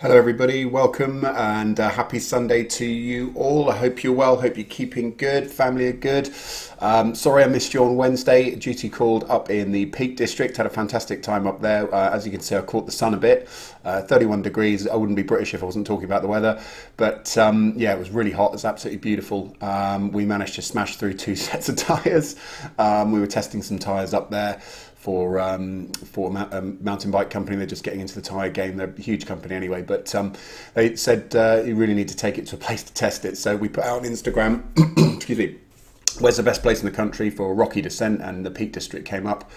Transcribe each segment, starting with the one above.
Hello, everybody. Welcome and happy Sunday to you all. I hope you're well. Hope you're keeping good. Family are good. Sorry I missed you on Wednesday. Duty called up in the Peak District. Had a fantastic time up there. As you can see, I caught the sun a bit. 31 degrees. I wouldn't be British if I wasn't talking about the weather. But yeah, it was really hot. It was absolutely beautiful. We managed to smash through two sets of tyres. We were testing some tyres up there for a mountain bike company. They're just getting into the tyre game. They're a huge company anyway, but they said you really need to take it to a place to test it. So we put out on Instagram, excuse me, where's the best place in the country for a rocky descent, and the Peak District came up.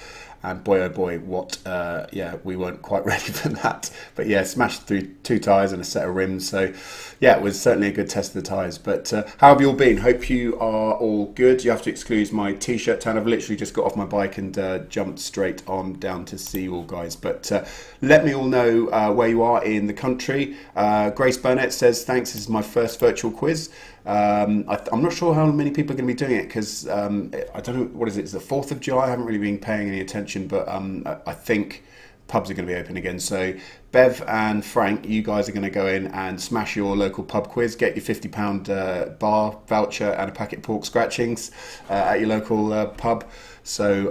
And boy, oh boy, what, yeah, we weren't quite ready for that. But yeah, smashed through two tyres and a set of rims. So yeah, it was certainly a good test of the tyres. But how have you all been? Hope you are all good. You have to excuse my t-shirt tan. I've literally just got off my bike and jumped straight on down to see you all guys. But let me all know where you are in the country. Grace Burnett says, thanks, this is my first virtual quiz. I'm not sure how many people are going to be doing it because I don't know, what is it? It's the 4th of July. I haven't really been paying any attention, but I think pubs are going to be open again. So Bev and Frank, you guys are going to go in and smash your local pub quiz, get your £50 bar voucher and a packet of pork scratchings at your local pub. So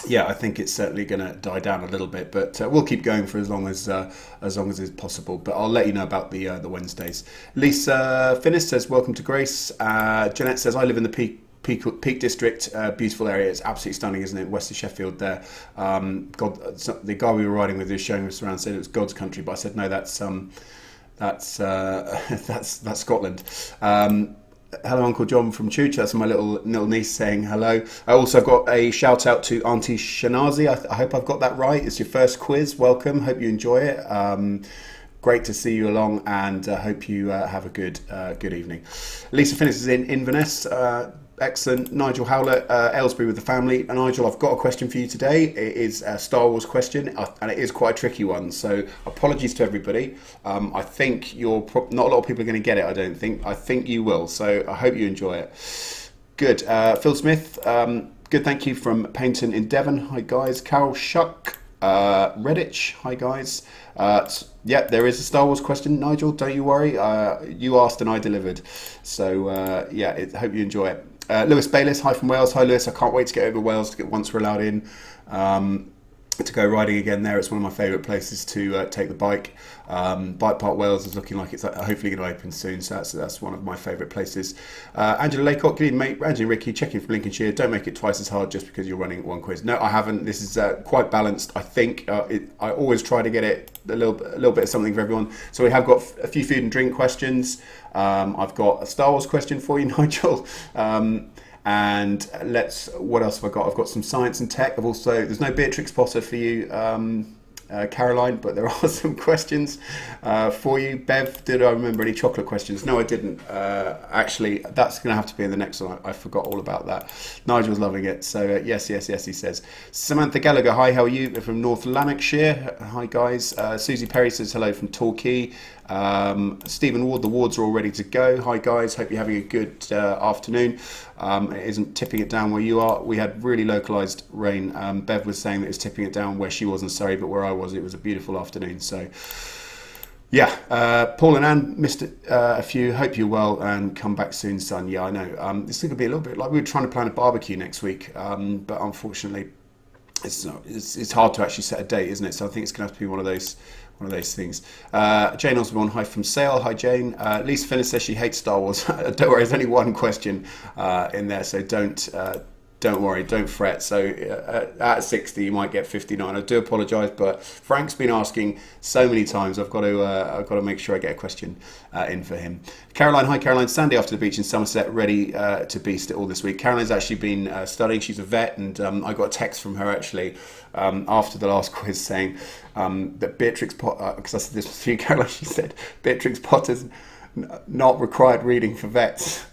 yeah, I think it's certainly going to die down a little bit, but we'll keep going for as long as it's possible. But I'll let you know about the Wednesdays. Lisa Finnis says, welcome to Grace. Jeanette says, I live in the Peak District, beautiful area. It's absolutely stunning, isn't it? West of Sheffield there. God, the guy we were riding with is showing us around said it was God's country, but I said no, that's that's Scotland. Hello, Uncle John from Chooch. That's my little niece saying hello. I also got a shout out to Auntie Shanazi. I hope I've got that right. It's your first quiz. Welcome. Hope you enjoy it. Great to see you along, and hope you have a good evening. Lisa Finnis is in Inverness. Excellent. Nigel Howlett, Aylesbury with the family. And Nigel, I've got a question for you today. It is a Star Wars question, and it is quite a tricky one. So apologies to everybody. I think not a lot of people are going to get it, I don't think. I think you will. So I hope you enjoy it. Good. Phil Smith, good, thank you from Paynton in Devon. Hi, guys. Carol Shuck, Redditch. Hi, guys. Yeah, there is a Star Wars question, Nigel. Don't you worry. You asked and I delivered. So yeah, hope you enjoy it. Lewis Bayliss, hi from Wales. Hi Lewis, I can't wait to get over Wales once we're allowed in to go riding again there. It's one of my favourite places to take the bike. Bike Park Wales is looking like it's hopefully going to open soon, so that's one of my favourite places. Angela Laycock, good evening mate. Angie and Ricky, checking from Lincolnshire. Don't make it twice as hard just because you're running one quiz. No, I haven't. This is quite balanced, I think. I always try to get it a little bit of something for everyone. So we have got a few food and drink questions. I've got a Star Wars question for you, Nigel. And what else have I got? I've got some science and tech. There's no Beatrix Potter for you, Caroline, but there are some questions for you. Bev, did I remember any chocolate questions? No, I didn't. Actually, that's going to have to be in the next one. I forgot all about that. Nigel's loving it. So yes, he says. Samantha Gallagher, hi, how are you? From North Lanarkshire. Hi, guys. Susie Perry says hello from Torquay. Stephen Ward, the Wards are all ready to go. Hi guys, hope you're having a good afternoon. It isn't tipping it down where you are. We had really localised rain. Bev was saying that it was tipping it down where she was in Surrey, but where I was, it was a beautiful afternoon. So yeah, Paul and Anne missed a few. Hope you're well and come back soon, son. Yeah, I know. This thing could be a little bit like we were trying to plan a barbecue next week, but unfortunately it's hard to actually set a date, isn't it? So I think it's going to have to be one of those things. Jane Osborne, hi from Sale. Hi Jane. Lisa Finnis says she hates Star Wars. Don't worry, there's only one question in there, so don't worry, don't fret. So at 60 you might get 59. I do apologise, but Frank's been asking so many times. I've got to make sure I get a question in for him. Caroline, hi Caroline. Sandy after the beach in Somerset, ready to beast it all this week. Caroline's actually been studying. She's a vet, and I got a text from her actually after the last quiz saying that Beatrix Potter, because I said this was to you, Caroline, she said Beatrix Potter's not required reading for vets.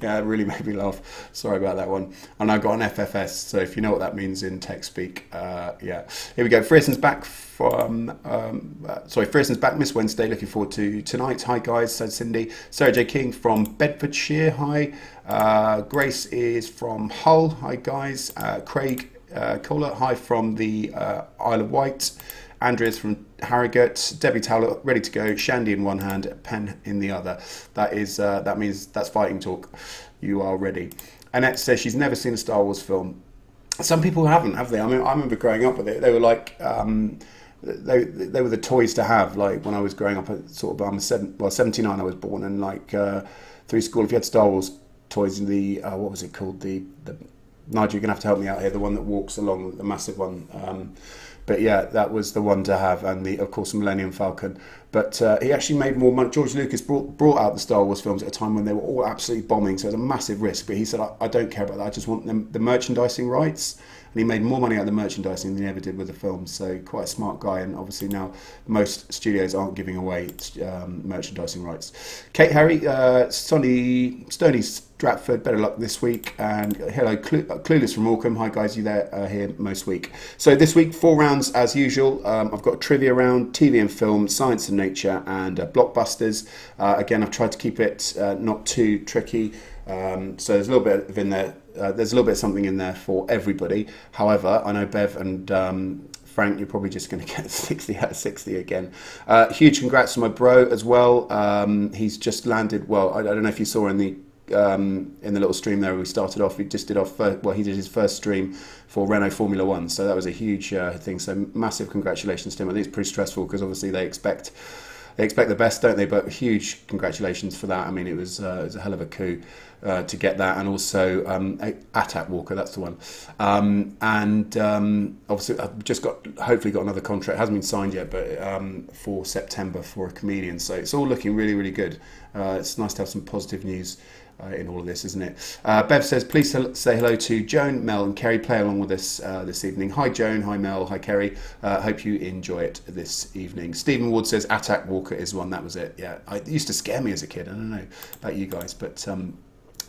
Yeah, it really made me laugh. Sorry about that one. And I got an FFS, so if you know what that means in tech speak, yeah. Here we go. Frierson's back Frierson's back Miss Wednesday. Looking forward to tonight. Hi guys, said Cindy. Sarah J. King from Bedfordshire. Hi. Grace is from Hull. Hi guys. Craig Kohler. Hi from the Isle of Wight. Andrea's from Harrogate, Debbie Towler ready to go, Shandy in one hand, pen in the other. That means that's fighting talk. You are ready. Annette says she's never seen a Star Wars film. Some people haven't, have they? I mean, I remember growing up with it. They were like, they were the toys to have. Like when I was growing up, sort of, 79 I was born, and like through school, if you had Star Wars toys in the what was it called? The Nigel, you're gonna have to help me out here. The one that walks along, the massive one. But yeah, that was the one to have, and of course, Millennium Falcon. But he actually made more money. George Lucas brought out the Star Wars films at a time when they were all absolutely bombing, so it was a massive risk. But he said, I don't care about that. I just want the merchandising rights. And he made more money out of the merchandising than he ever did with the films. So quite a smart guy. And obviously now most studios aren't giving away merchandising rights. Kate Harry, Stony Stratford, better luck this week. And hello, Clueless from Morecambe. Hi guys, you there here most week. So this week, 4 rounds as usual. I've got a trivia round, TV and film, science and nature, and blockbusters. Again, I've tried to keep it not too tricky. So there's a little bit of in there. There's a little bit of something in there for everybody. However, I know Bev and Frank, you're probably just going to get 60 out of 60 again. Huge congrats to my bro as well. He's just landed. Well, I don't know if you saw in the little stream there we started off. He just did he did his first stream for Renault Formula One. So that was a huge thing. So massive congratulations to him. I think it's pretty stressful because obviously they expect the best, don't they? But huge congratulations for that. I mean, it was a hell of a coup to get that, and also Attack Walker, that's the one. Obviously, I've just hopefully got another contract. It hasn't been signed yet, but for September for a comedian. So it's all looking really, really good. It's nice to have some positive news in all of this, isn't it? Bev says, please say hello to Joan, Mel and Kerry. Play along with us this evening. Hi Joan, hi Mel, hi Kerry. Hope you enjoy it this evening. Stephen Ward says, Attack Walker is one. That was it. Yeah, it used to scare me as a kid. I don't know about you guys, but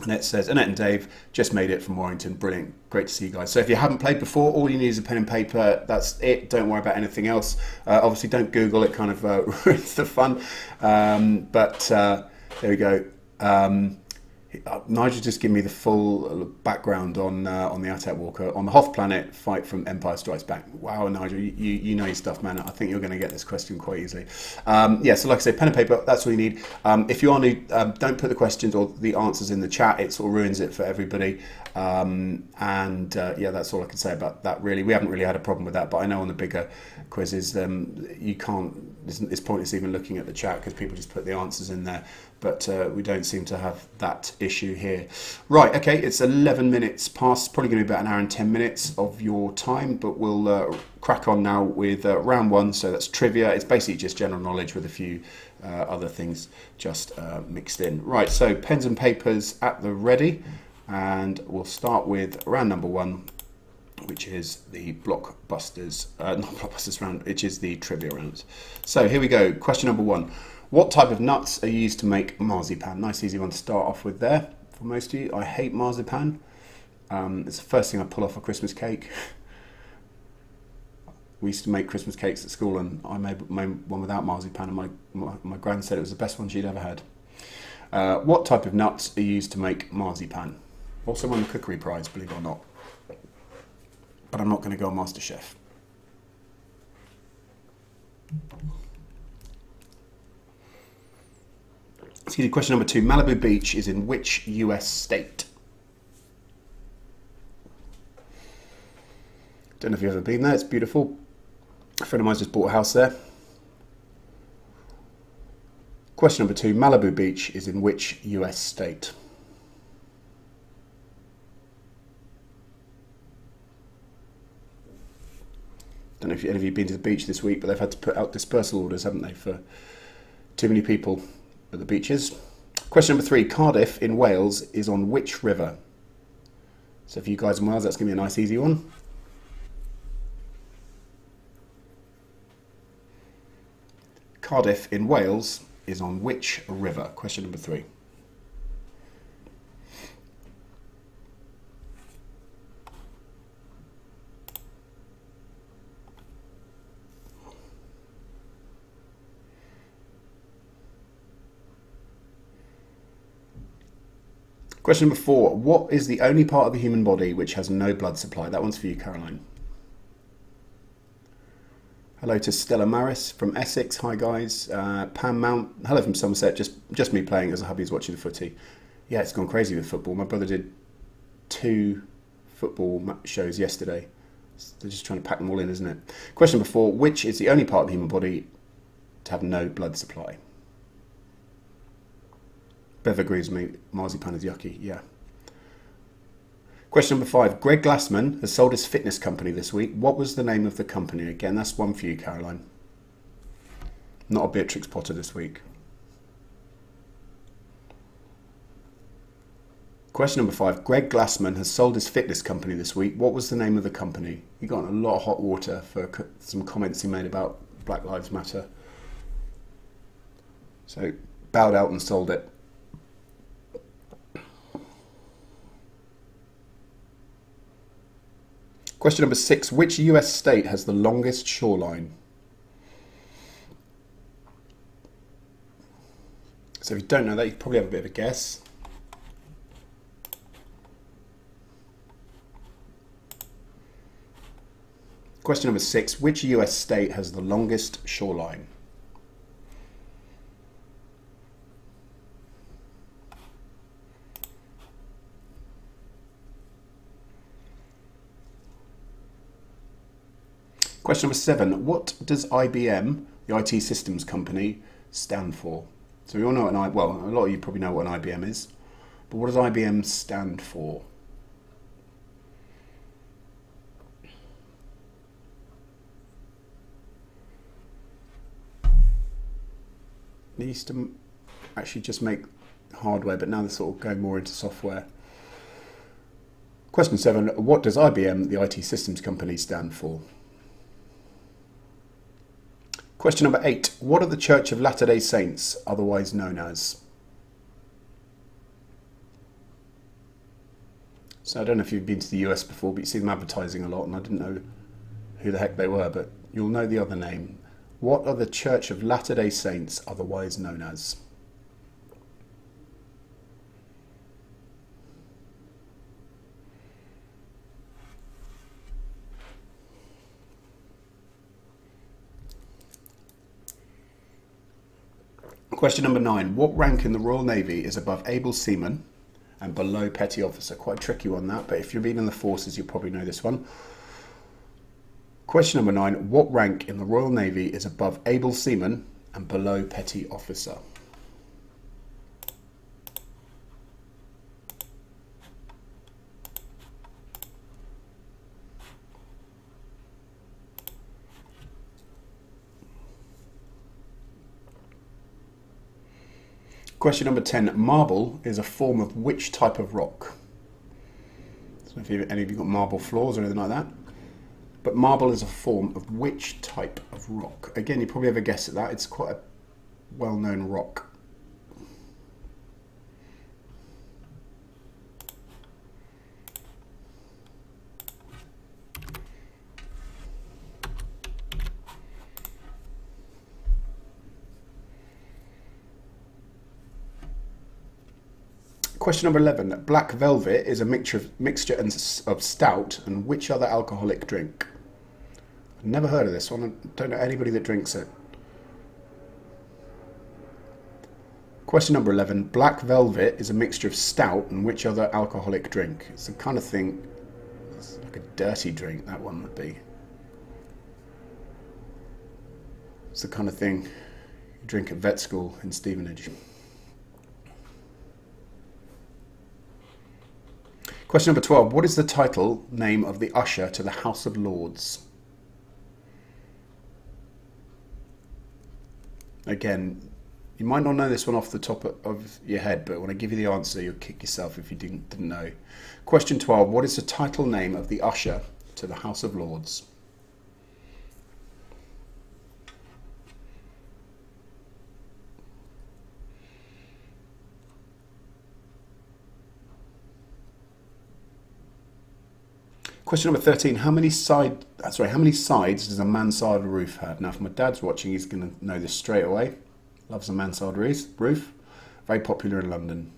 Annette says, Annette and Dave just made it from Warrington. Brilliant. Great to see you guys. So if you haven't played before, all you need is a pen and paper. That's it. Don't worry about anything else. Obviously, don't Google it. Kind of ruins the fun. There we go. Nigel just give me the full background on the Attack Walker on the Hoth planet fight from Empire Strikes Back. Wow, Nigel, you know your stuff, man. I think you're going to get this question quite easily. So like I say, pen and paper, that's all you need. If you are new, don't put the questions or the answers in the chat. It sort of ruins it for everybody. That's all I can say about that, really. We haven't really had a problem with that, but I know on the bigger quizzes, you can't, it's pointless even looking at the chat because people just put the answers in there. But we don't seem to have that issue here. Right, okay, it's 11 minutes past. Probably going to be about an hour and 10 minutes of your time, but we'll crack on now with round one. So that's trivia. It's basically just general knowledge with a few other things just mixed in. Right, so pens and papers at the ready. And we'll start with round number one, which is the blockbusters, not blockbusters round, which is the trivia round. So here we go. Question number one. What type of nuts are used to make marzipan? Nice easy one to start off with there for most of you. I hate marzipan. It's the first thing I pull off a Christmas cake. We used to make Christmas cakes at school and I made one without marzipan and my gran said it was the best one she'd ever had. What type of nuts are used to make marzipan? Also won the cookery prize, believe it or not. But I'm not going to go on MasterChef. Excuse me, question number two. Malibu Beach is in which US state? Don't know if you've ever been there. It's beautiful. A friend of mine just bought a house there. Question number two. Malibu Beach is in which US state? Don't know if any of you have been to the beach this week, but they've had to put out dispersal orders, haven't they, for too many people at the beaches. Question number three. Cardiff in Wales is on which river? So for you guys in Wales, that's going to be a nice easy one. Cardiff in Wales is on which river? Question number three. Question number four. What is the only part of the human body which has no blood supply? That one's for you, Caroline. Hello to Stella Maris from Essex. Hi guys. Pam Mount. Hello from Somerset. Just me playing as a hubby's watching the footy. Yeah, it's gone crazy with football. My brother did 2 football shows yesterday. They're just trying to pack them all in, isn't it? Question number 4. Which is the only part of the human body to have no blood supply? Bev agrees with me. Marzipan is yucky. Yeah. Question number 5. Greg Glassman has sold his fitness company this week. What was the name of the company? Again, that's one for you, Caroline. Not a Beatrix Potter this week. Question number 5. Greg Glassman has sold his fitness company this week. What was the name of the company? He got in a lot of hot water for some comments he made about Black Lives Matter. So, bowed out and sold it. Question number 6. Which US state has the longest shoreline? So if you don't know that, you probably have a bit of a guess. Question number 6. Which US state has the longest shoreline? Question number 7. What does IBM, the IT systems company, stand for? So we all know what a lot of you probably know what an IBM is. But what does IBM stand for? They used to actually just make hardware, but now they're sort of going more into software. Question 7. What does IBM, the IT systems company, stand for? Question number 8. What are the Church of Latter-day Saints otherwise known as? So I don't know if you've been to the US before, but you see them advertising a lot, and I didn't know who the heck they were, but you'll know the other name. What are the Church of Latter-day Saints otherwise known as? Question number 9. What rank in the Royal Navy is above able seaman and below petty officer? Quite a tricky one, that, but if you've been in the forces, you'll probably know this one. Question number 9. What rank in the Royal Navy is above able seaman and below petty officer? Question number 10. Marble is a form of which type of rock? So if any of you got marble floors or anything like that. But marble is a form of which type of rock? Again, you probably have a guess at that. It's quite a well-known rock. Question number 11. Black velvet is a mixture of stout and which other alcoholic drink? I've never heard of this one. I don't know anybody that drinks it. Question number 11. Black velvet is a mixture of stout and which other alcoholic drink? It's the kind of thing, it's like a dirty drink, that one would be. It's the kind of thing you drink at vet school in Stevenage. Question number 12. What is the title name of the usher to the House of Lords? Again, you might not know this one off the top of your head, but when I give you the answer, you'll kick yourself if you didn't know. Question 12. What is the title name of the usher to the House of Lords? Question number 13. How many sides does a mansard roof have? Now, if my dad's watching, he's going to know this straight away. Loves a mansard roof. Very popular in London.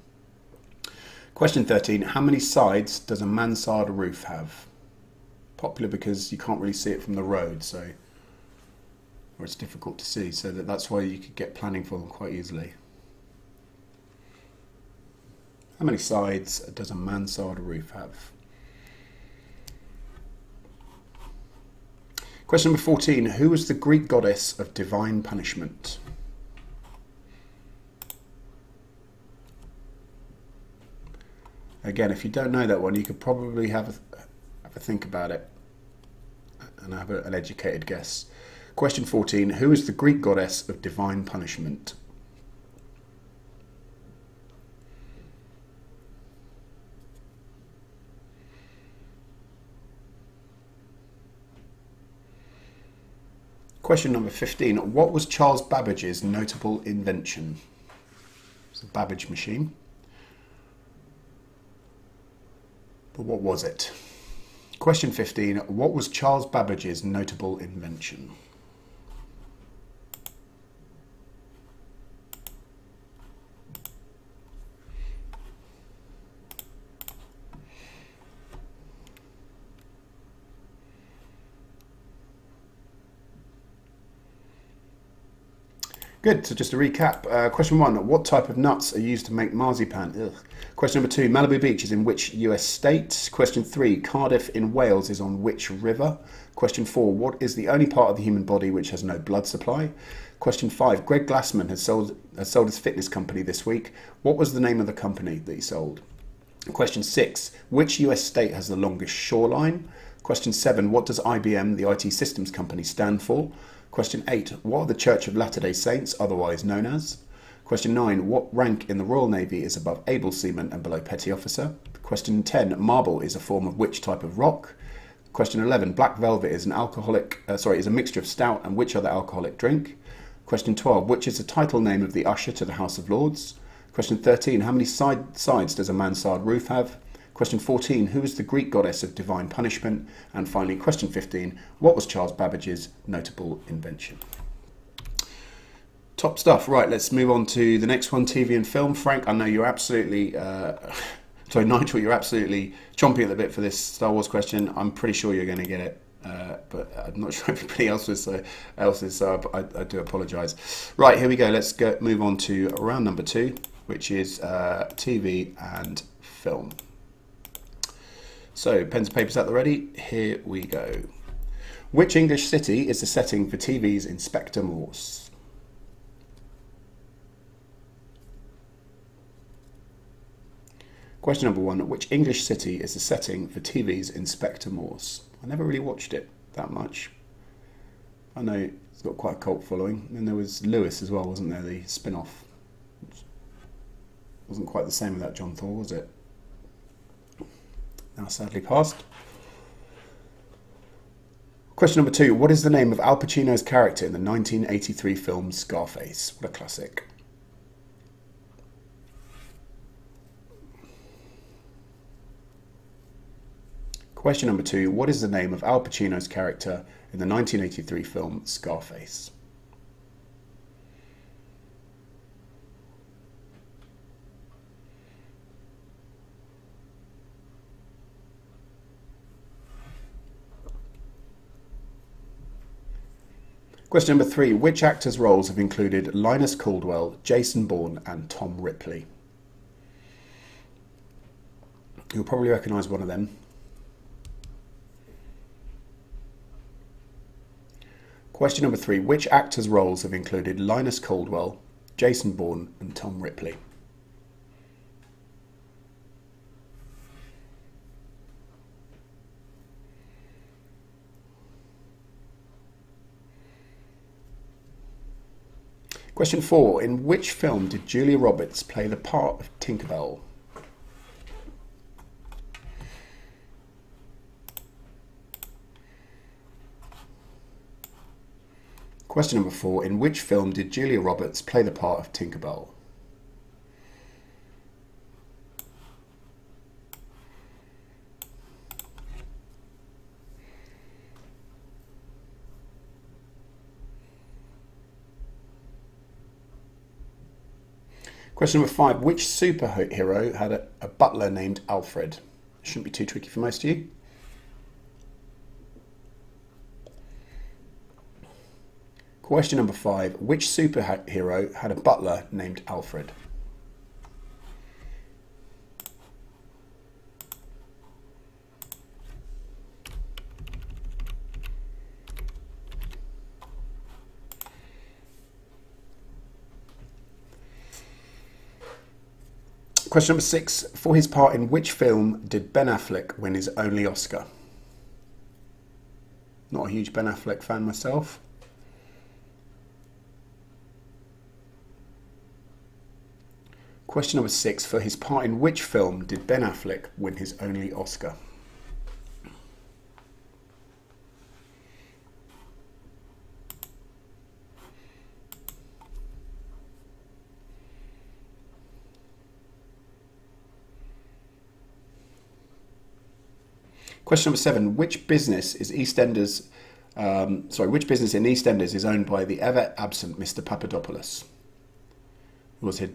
Question 13. How many sides does a mansard roof have? Popular because you can't really see it from the road, so or it's difficult to see, so that's why you could get planning for them quite easily. How many sides does a mansard roof have? Question number 14. Who was the Greek goddess of divine punishment? Again, if you don't know that one, you could probably have a think about it and have an educated guess. Question 14. Who is the Greek goddess of divine punishment? Question number 15. What was Charles Babbage's notable invention? It's a Babbage machine. But what was it? Question 15. What was Charles Babbage's notable invention? Good, so just to recap, question 1, what type of nuts are used to make marzipan? Ugh. Question number 2, Malibu Beach is in which US state? Question 3, Cardiff in Wales is on which river? Question 4, what is the only part of the human body which has no blood supply? Question 5, Greg Glassman has sold his fitness company this week. What was the name of the company that he sold? Question 6, which US state has the longest shoreline? Question 7, what does IBM, the IT systems company, stand for? Question 8, what are the Church of Latter-day Saints otherwise known as? Question 9, what rank in the Royal Navy is above able seaman and below petty officer? Question 10, marble is a form of which type of rock? Question 11, black velvet is is a mixture of stout and which other alcoholic drink? Question 12, which is the title name of the usher to the House of Lords? Question 13, how many sides does a mansard roof have? Question 14, who is the Greek goddess of divine punishment? And finally, question 15, what was Charles Babbage's notable invention? Top stuff. Right, let's move on to the next one, TV and film. Frank, I know you're absolutely, Nigel, you're absolutely chomping at the bit for this Star Wars question. I'm pretty sure you're going to get it, but I'm not sure everybody else is, so I do apologise. Right, here we go. Let's move on to round number 2, which is TV and film. So, pens and papers at the ready, here we go. Which English city is the setting for TV's Inspector Morse? Question number 1, which English city is the setting for TV's Inspector Morse? I never really watched it that much. I know it's got quite a cult following. And there was Lewis as well, wasn't there, the spin-off? Wasn't quite the same without John Thor, was it? Now sadly passed. Question number 2. What is the name of Al Pacino's character in the 1983 film Scarface? What a classic. Question number 2. What is the name of Al Pacino's character in the 1983 film Scarface? Question number 3. Which actors' roles have included Linus Caldwell, Jason Bourne and Tom Ripley? You'll probably recognise one of them. Question number 3. Which actors' roles have included Linus Caldwell, Jason Bourne and Tom Ripley? Question 4. In which film did Julia Roberts play the part of Tinkerbell? Question number 4. In which film did Julia Roberts play the part of Tinkerbell? Question number 5. Which superhero had a butler named Alfred? Shouldn't be too tricky for most of you. Question number 5. Which superhero had a butler named Alfred? Question number 6. For his part in which film did Ben Affleck win his only Oscar? Not a huge Ben Affleck fan myself. Question number 6. For his part in which film did Ben Affleck win his only Oscar? Question number 7. Which business is Eastenders? Which business in Eastenders is owned by the ever-absent Mr. Papadopoulas? Who was it?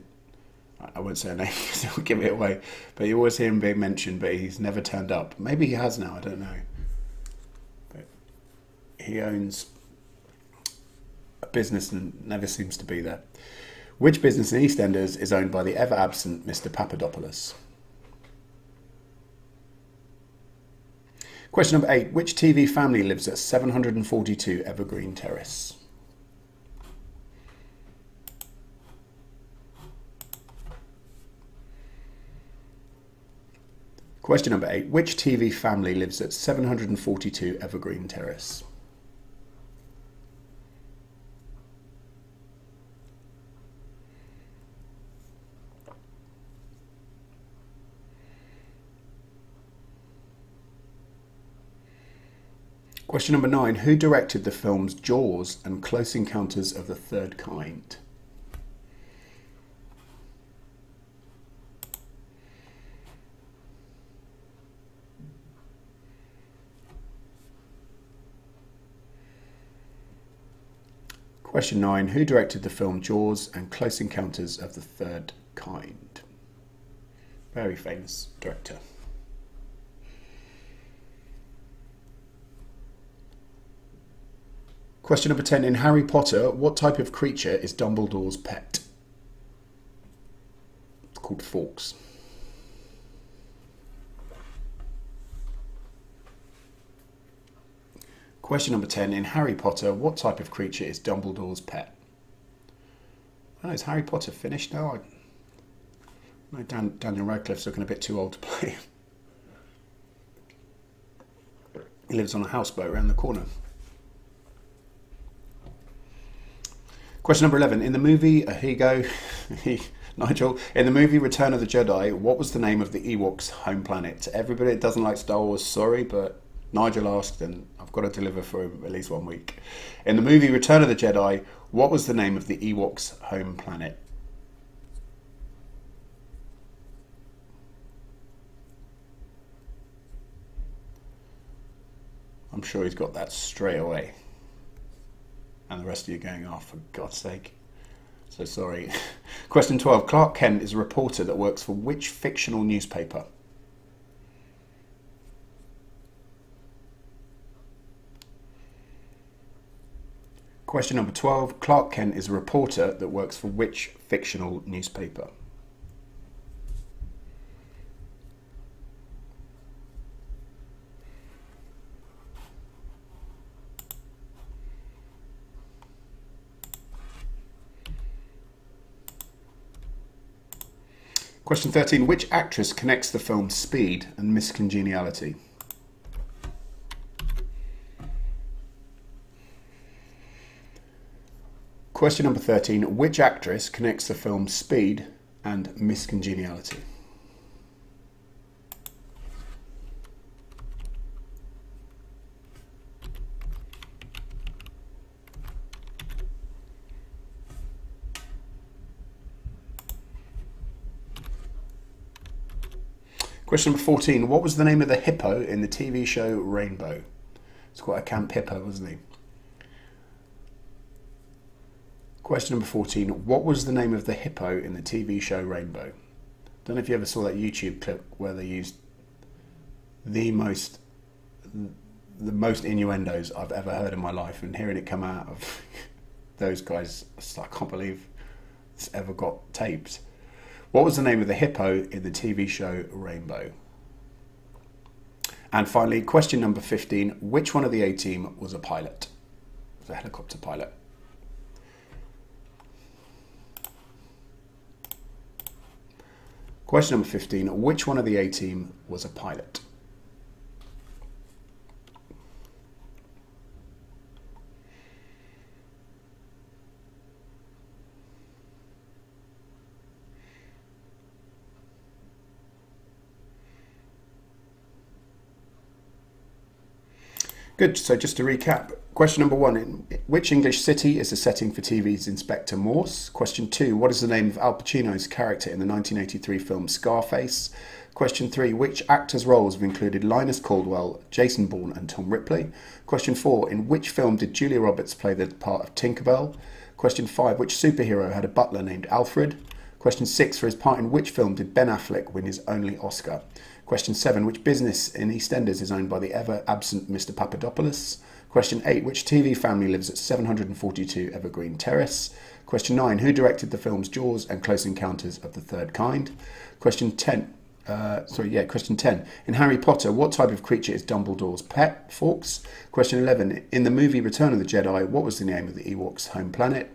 I won't say a name because it will give it away. But you always hear him being mentioned, but he's never turned up. Maybe he has now. I don't know. But he owns a business and never seems to be there. Which business in Eastenders is owned by the ever-absent Mr. Papadopoulas? Question number 8. Which TV family lives at 742 Evergreen Terrace? Question number 8. Which TV family lives at 742 Evergreen Terrace? Question number 9. Who directed the films Jaws and Close Encounters of the Third Kind? Question 9. Who directed the film Jaws and Close Encounters of the Third Kind? Very famous director. Question number 10. In Harry Potter, what type of creature is Dumbledore's pet? It's called Fawkes. Question number 10. In Harry Potter, what type of creature is Dumbledore's pet? Oh, is Harry Potter finished now? Daniel Radcliffe's looking a bit too old to play. He lives on a houseboat around the corner. Question number 11. In the movie, here you go, Nigel. In the movie Return of the Jedi, what was the name of the Ewoks' home planet? Everybody that doesn't like Star Wars, sorry, but Nigel asked and I've got to deliver for him at least 1 week. In the movie Return of the Jedi, what was the name of the Ewoks' home planet? I'm sure he's got that straight away. And the rest of you going, oh, for God's sake. So sorry. Question 12. Clarke Kent is a reporter that works for which fictional newspaper? Question number 12. Clarke Kent is a reporter that works for which fictional newspaper? Question 13. Which actress connects the films Speed and Miss Congeniality? Question number 13. Which actress connects the films Speed and Miss Congeniality? Question number 14. What was the name of the hippo in the TV show Rainbow? It's quite a camp hippo, wasn't he? Question number 14. What was the name of the hippo in the TV show Rainbow? Don't know if you ever saw that YouTube clip where they used the most innuendos I've ever heard in my life, and hearing it come out of those guys, I can't believe it's ever got taped. What was the name of the hippo in the TV show Rainbow? And finally, question number 15. Which one of the A-Team was a pilot? It was a helicopter pilot. Question number 15. Which one of the A-Team was a pilot? Good, so just to recap, question number 1, in which English city is the setting for TV's Inspector Morse? Question 2, what is the name of Al Pacino's character in the 1983 film Scarface? Question 3, which actors' roles have included Linus Caldwell, Jason Bourne and Tom Ripley? Question 4, in which film did Julia Roberts play the part of Tinkerbell? Question 5, which superhero had a butler named Alfred? Question 6, for his part in which film did Ben Affleck win his only Oscar? Question 7, which business in Eastenders is owned by the ever-absent Mr. Papadopoulas? Question 8, which TV family lives at 742 Evergreen Terrace? Question 9, who directed the films Jaws and Close Encounters of the Third Kind? Question 10, question 10, in Harry Potter, what type of creature is Dumbledore's pet? Fawkes. Question 11, in the movie Return of the Jedi, what was the name of the Ewoks' home planet?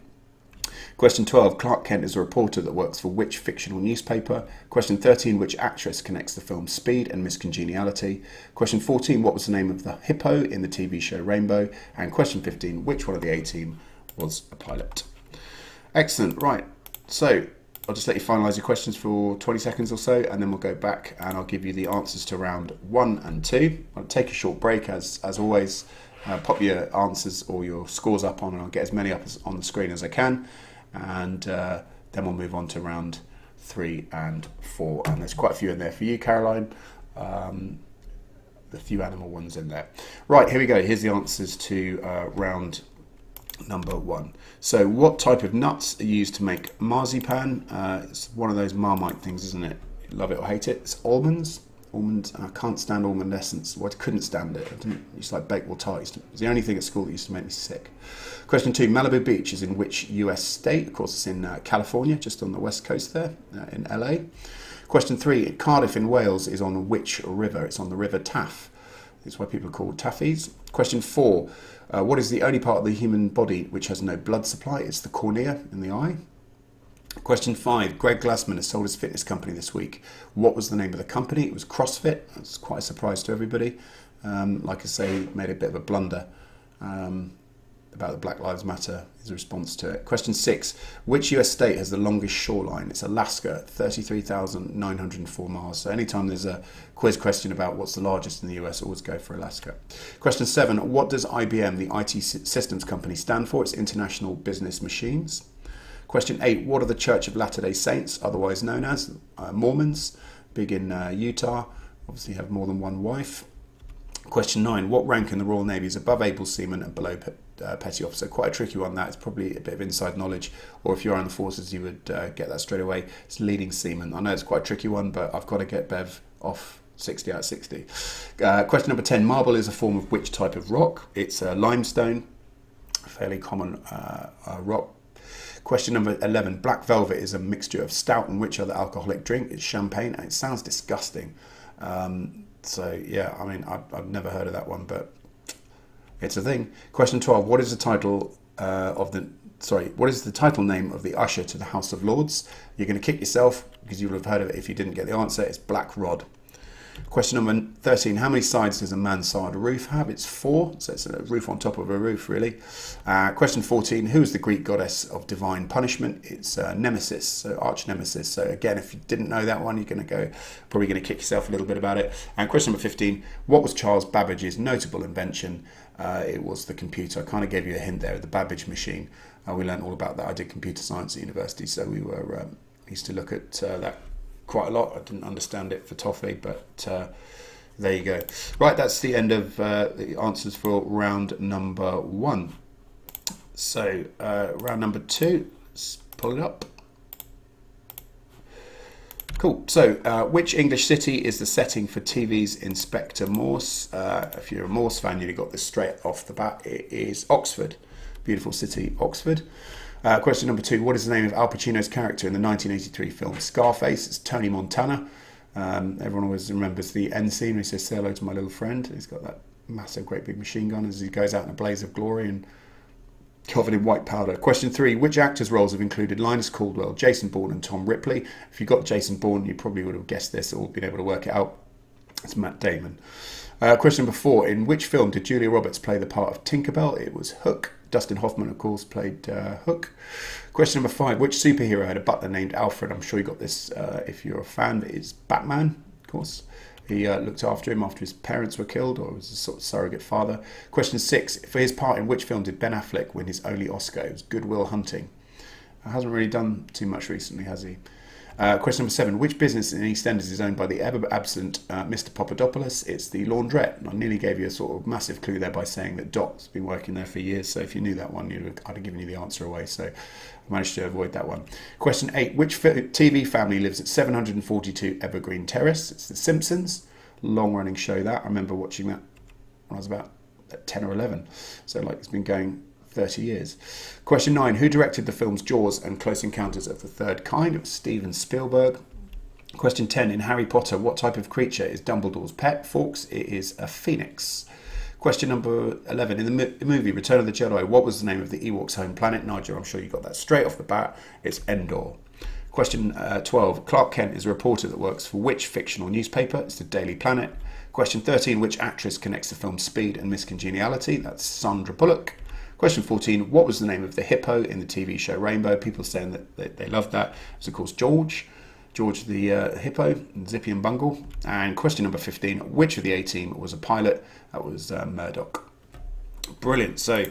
Question 12, Clarke Kent is a reporter that works for which fictional newspaper? Question 13, which actress connects the films Speed and Miss Congeniality? Question 14, what was the name of the hippo in the TV show Rainbow? And question 15, which one of the A-Team was a pilot? Excellent, right. So I'll just let you finalise your questions for 20 seconds or so, and then we'll go back and I'll give you the answers to round 1 and 2. I'll take a short break as always. Pop your answers or your scores up on, and I'll get as many up on the screen as I can. And then we'll move on to round 3 and 4. And there's quite a few in there for you, Caroline. The few animal ones in there. Right, here we go. Here's the answers to round number 1. So what type of nuts are used to make marzipan? It's one of those Marmite things, isn't it? You love it or hate it. It's almonds. Almonds. I can't stand almond essence. Well, I couldn't stand it. I used to like Bakewell tart. It's the only thing at school that used to make me sick. Question 2, Malibu Beach is in which US state? Of course, it's in California, just on the west coast there, in LA. Question 3, Cardiff in Wales is on which river? It's on the River Taff. That's why people are called Taffies. Question 4, what is the only part of the human body which has no blood supply? It's the cornea in the eye. Question 5, Greg Glassman has sold his fitness company this week. What was the name of the company? It was CrossFit. That's quite a surprise to everybody. Like I say, made a bit of a blunder about the Black Lives Matter as a response to it. Question 6, which US state has the longest shoreline? It's Alaska, 33,904 miles. So anytime there's a quiz question about what's the largest in the US, always go for Alaska. Question 7, what does IBM, the IT systems company, stand for? It's International Business Machines. Question 8, what are the Church of Latter-day Saints, otherwise known as? Mormons, big in Utah, obviously have more than one wife. Question 9, what rank in the Royal Navy is above able seaman and below petty officer? Quite a tricky one, that. It's probably a bit of inside knowledge, or if you're on the forces you would get that straight away. It's leading seaman. I know it's quite a tricky one, but I've got to get Bev off 60 out of 60. Question number 10, marble is a form of which type of rock? It's limestone, a fairly common rock. Question number 11, black velvet is a mixture of stout and which other alcoholic drink? It's champagne, and it sounds disgusting. So yeah, I mean, I've never heard of that one, but it's a thing. Question 12, what is the title what is the title name of the usher to the House of Lords? You're going to kick yourself because you would have heard of it if you didn't get the answer. It's Black Rod. Question number 13, how many sides does a mansard roof have? It's 4, so it's a roof on top of a roof, really. Question 14, who is the Greek goddess of divine punishment? It's Nemesis, so arch nemesis. So again, if you didn't know that one, you're probably going to kick yourself a little bit about it. And question number 15, what was Charles Babbage's notable invention? It was the computer. I kind of gave you a hint there, the Babbage machine. We learned all about that. I did computer science at university, so we used to look at that quite a lot. I didn't understand it for toffee, but there you go. Right, that's the end of the answers for round number 1. So round number 2, let's pull it up. Cool. So which English city is the setting for TV's Inspector Morse? If you're a Morse fan, you've got this straight off the bat. It is Oxford. beautiful city, Oxford. Question number 2, what is the name of Al Pacino's character in the 1983 film Scarface? It's Tony Montana. Everyone always remembers the end scene where he says, say hello to my little friend. He's got that massive, great big machine gun as he goes out in a blaze of glory and covered in white powder. Question 3, which actors' roles have included Linus Caldwell, Jason Bourne and Tom Ripley? If you got Jason Bourne, you probably would have guessed this or been able to work it out. It's Matt Damon. Question number 4, in which film did Julia Roberts play the part of Tinkerbell? It was Hook. Dustin Hoffman, of course, played Hook. Question number 5, which superhero had a butler named Alfred? I'm sure you got this if you're a fan. It's Batman, of course. He looked after him after his parents were killed, or was a sort of surrogate father. Question 6, for his part in which film did Ben Affleck win his only Oscar? It was Good Will Hunting. Hasn't really done too much recently, has he? Question number 7, which business in Eastenders is owned by the ever-absent Mr. Papadopoulas? It's the laundrette. And I nearly gave you a sort of massive clue there by saying that Doc's been working there for years. So if you knew that one, I'd have given you the answer away. So I managed to avoid that one. Question 8, which TV family lives at 742 Evergreen Terrace? It's The Simpsons. Long-running show that. I remember watching that when I was about 10 or 11. So like it's been going 30 years. Question 9, who directed the films Jaws and Close Encounters of the Third Kind? It was Steven Spielberg. Question 10, in Harry Potter, what type of creature is Dumbledore's pet? Fawkes. It is a phoenix. Question number 11, in the movie Return of the Jedi, what was the name of the Ewoks' home planet? Nigel, I'm sure you got that straight off the bat. It's Endor. Question 12, Clarke Kent is a reporter that works for which fictional newspaper? It's the Daily Planet. Question 13, which actress connects the films Speed and Miss Congeniality? That's Sandra Bullock. Question 14, what was the name of the hippo in the TV show Rainbow? People saying that they loved that. It was, of course, George the hippo, Zippy and Bungle. And question number 15, which of the A-Team was a pilot? That was Murdoch. Brilliant. So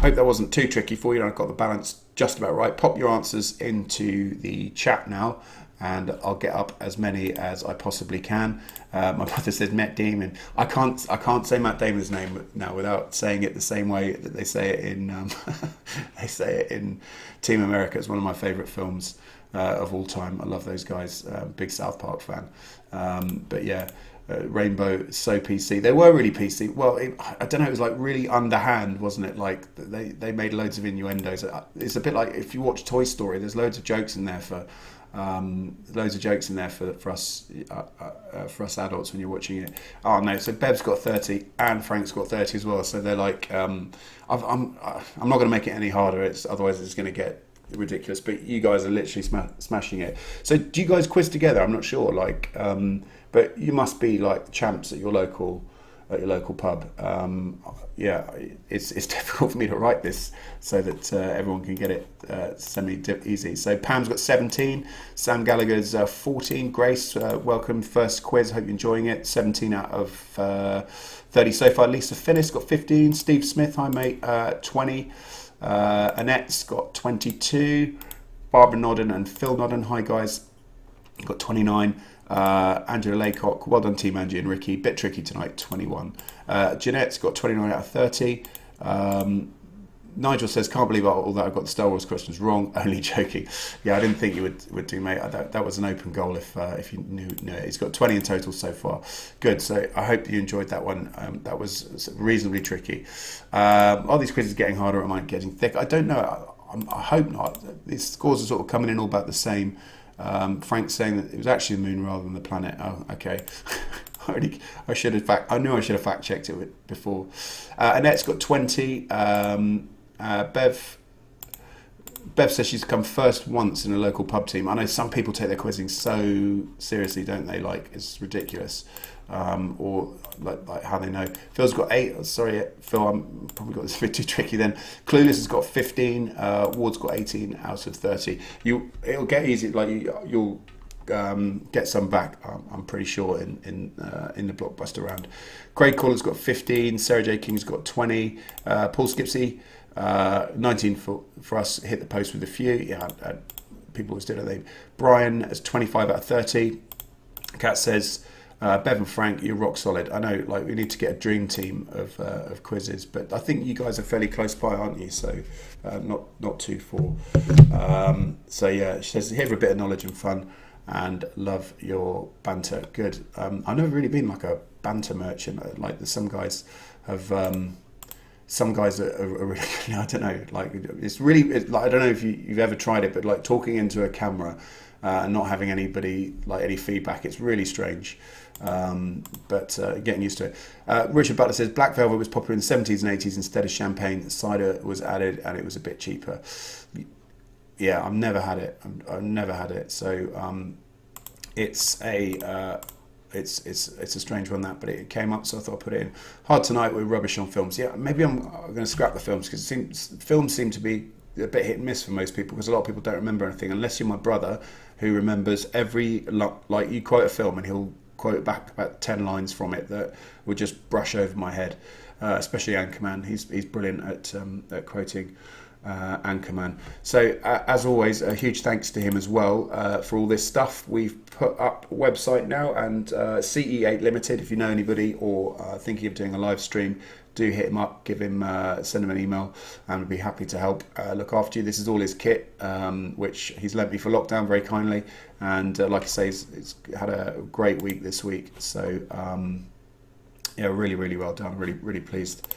hope that wasn't too tricky for you. I got the balance just about right. Pop your answers into the chat now, and I'll get up as many as I possibly can. My brother says Matt Damon. I can't say Matt Damon's name now without saying it the same way that they say it in Team America. It's one of my favourite films of all time. I love those guys. Big South Park fan. But yeah, Rainbow, so PC. They were really PC. Well, I don't know. It was like really underhand, wasn't it? Like they made loads of innuendos. It's a bit like if you watch Toy Story. There's loads of jokes in there for us adults when you're watching it. Oh no, so Bev's got 30 and Frank's got 30 as well. So they're like, I'm not going to make it any harder. Otherwise it's going to get ridiculous. But you guys are literally smashing it. So do you guys quiz together? I'm not sure. But you must be like champs at your local pub. Yeah, it's difficult for me to write this so that everyone can get it semi-easy. So Pam's got 17, Sam Gallagher's 14, Grace, welcome, first quiz, hope you're enjoying it, 17 out of 30 so far. Lisa Finnis got 15, Steve Smith, hi mate, 20, Annette's got 22, Barbara Nodden and Phil Nodden, hi guys, got 29, Angela Laycock, well done team Angie and Ricky, bit tricky tonight, 21. Jeanette's got 29 out of 30. Nigel says, can't believe all that I got the Star Wars questions wrong, only joking. Yeah, I didn't think you would do, mate. That was an open goal if you knew it. He's got 20 in total so far. Good, so I hope you enjoyed that one. That was reasonably tricky. Are these quizzes getting harder or am I getting thick? I don't know. I hope not. These scores are sort of coming in all about the same. Frank's saying that it was actually the moon rather than the planet. Oh, okay. I knew I should have fact checked it before. Annette's got 20. Bev says she's come first once in a local pub team. I know some people take their quizzing so seriously, don't they? Like it's ridiculous. Or like how they know. Phil's got 8. Sorry, Phil, I'm probably got this a bit too tricky then. Clueless has got 15. Ward's got 18 out of 30. It'll get easy. Like you'll get some back. I'm pretty sure in the blockbuster round. Craig Caller's got 15. Sarah J King's got 20. Paul Skipsey 19 for us. Hit the post with a few. Yeah, people always do it. Brian has 25 out of 30. Kat says. Bev and Frank, you're rock solid. I know, like we need to get a dream team of quizzes, but I think you guys are fairly close by, aren't you? So not too far. So yeah, she says here for a bit of knowledge and fun, and love your banter. Good. I've never really been like a banter merchant. Like some guys have some guys are really, I don't know, like it's really, like, I don't know if you've ever tried it, but like talking into a camera and not having anybody, like any feedback, it's really strange. But getting used to it. Richard Butler says Black Velvet was popular in the 70s and 80s. Instead of champagne, cider was added and it was a bit cheaper. Yeah, I've never had it. I've never had it. So it's a strange one, that, but it came up, so I thought I'd put it in. Hard Tonight with rubbish on films. Yeah, maybe I'm going to scrap the films, because films seem to be a bit hit and miss for most people, because a lot of people don't remember anything, unless you're my brother, who remembers every, like, you quote a film and he'll quote back about 10 lines from it that would just brush over my head, especially Anchorman. He's brilliant at quoting Anchorman. So as always, a huge thanks to him as well for all this stuff. We've put up a website now, and CE8 Limited, if you know anybody or thinking of doing a live stream, do hit him up, send him an email, and we'd be happy to help look after you. This is all his kit, which he's lent me for lockdown very kindly, and like I say, he's had a great week this week. So yeah, really well done. Really pleased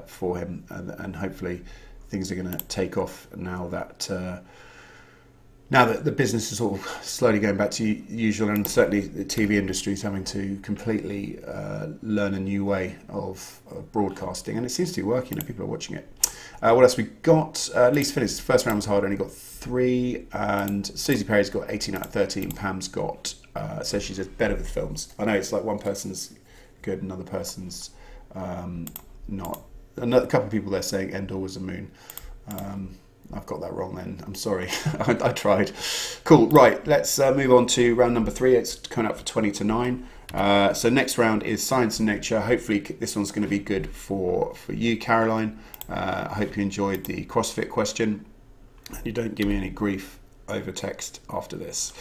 for him, and hopefully things are going to take off now that the business is sort of slowly going back to usual, and certainly the TV industry is having to completely learn a new way of broadcasting, and it seems to be working. People are watching it. What else we got? Lisa finished. The first round was hard, only got 3, and Susie Perry's got 18 out of 13. Pam's got, says she's just better with films. I know it's like one person's good, another person's not. A couple of people there saying Endor was a moon. I've got that wrong then. I'm sorry. I tried. Cool. Right. Let's move on to round number 3. It's coming up for 20 to 9. So next round is Science and Nature. Hopefully this one's going to be good for you, Caroline. I hope you enjoyed the CrossFit question. You don't give me any grief over text after this.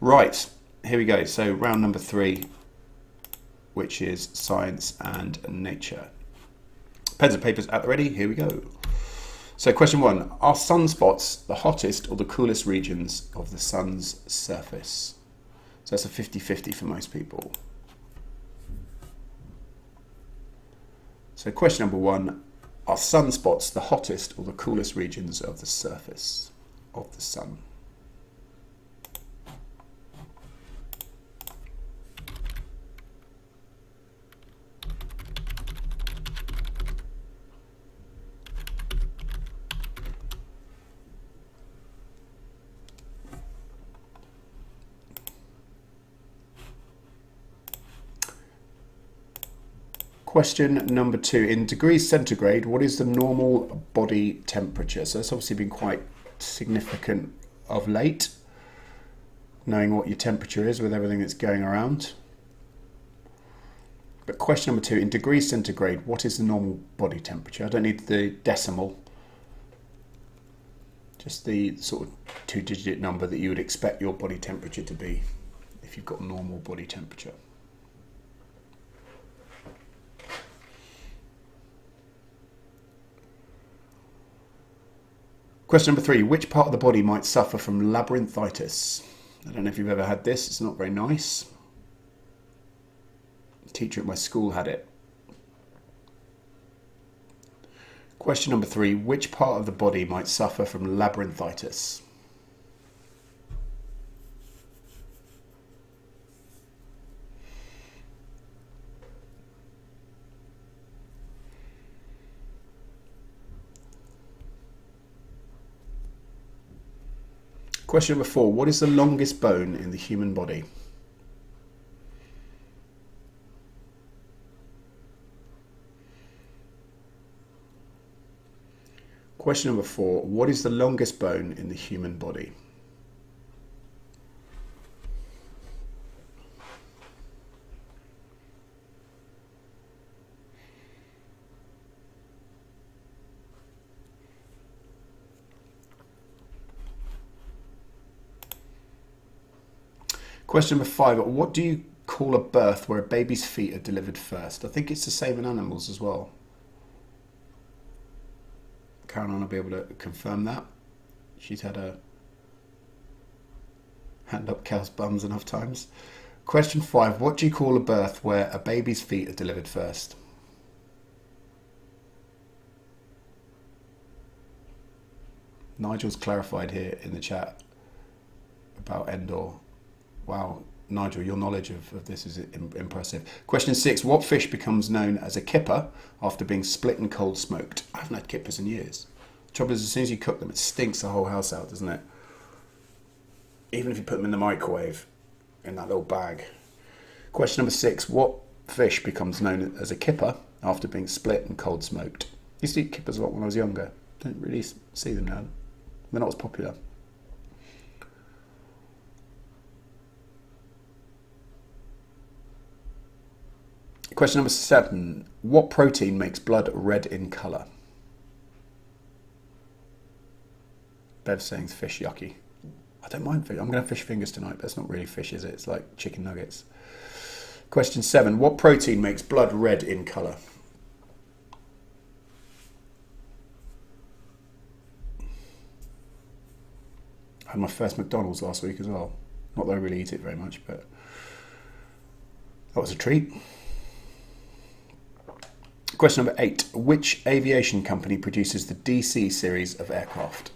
Right. Here we go. So round number 3, which is Science and Nature. Pens and papers at the ready. Here we go. So question 1. Are sunspots the hottest or the coolest regions of the sun's surface? So that's a 50-50 for most people. So question number 1. Are sunspots the hottest or the coolest regions of the surface of the sun? Question number 2. In degrees centigrade, what is the normal body temperature? So it's obviously been quite significant of late, knowing what your temperature is with everything that's going around. But question number 2. In degrees centigrade, what is the normal body temperature? I don't need the decimal, just the sort of 2-digit number that you would expect your body temperature to be if you've got normal body temperature. Question number 3. Which part of the body might suffer from labyrinthitis? I don't know if you've ever had this. It's not very nice. A teacher at my school had it. Question number 3. Which part of the body might suffer from labyrinthitis? Question number 4. What is the longest bone in the human body? Question number 4. What is the longest bone in the human body? Question number 5. What do you call a birth where a baby's feet are delivered first? I think it's the same in animals as well. Caroline will be able to confirm that. She's had a hand up cow's bums enough times. Question 5. What do you call a birth where a baby's feet are delivered first? Nigel's clarified here in the chat about Endor. Wow, Nigel, your knowledge of this is impressive. Question 6. What fish becomes known as a kipper after being split and cold smoked? I haven't had kippers in years. The trouble is, as soon as you cook them, it stinks the whole house out, doesn't it? Even if you put them in the microwave, in that little bag. Question number 6. What fish becomes known as a kipper after being split and cold smoked? I used to eat kippers a lot when I was younger. Don't really see them now. They're not as popular. Question number 7. What protein makes blood red in colour? Bev's saying it's fish, yucky. I don't mind fish. I'm going to have fish fingers tonight, but it's not really fish, is it? It's like chicken nuggets. Question 7. What protein makes blood red in colour? I had my first McDonald's last week as well. Not that I really eat it very much, but that was a treat. Question number 8. Which aviation company produces the DC series of aircraft?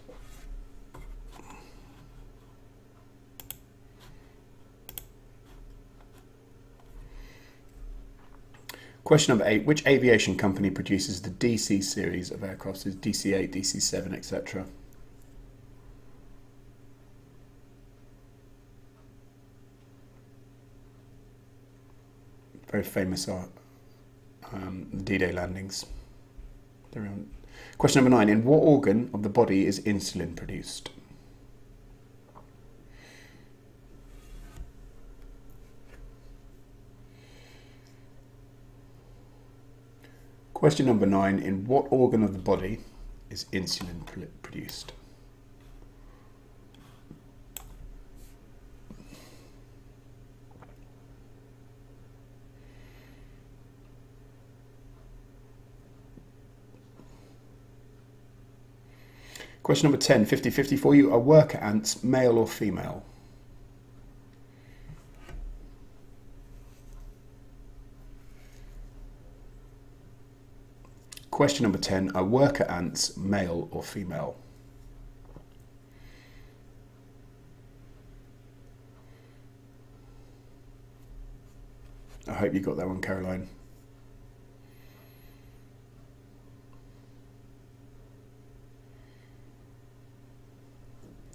Question number 8. Which aviation company produces the DC series of aircraft? So DC-8, DC-7, etc. Very famous are D-Day landings. Question number 9. In what organ of the body is insulin produced? Question number 9. In what organ of the body is insulin produced? Question number 10, 50-50 for you. Are worker ants male or female? Question number 10, are worker ants male or female? I hope you got that one, Caroline.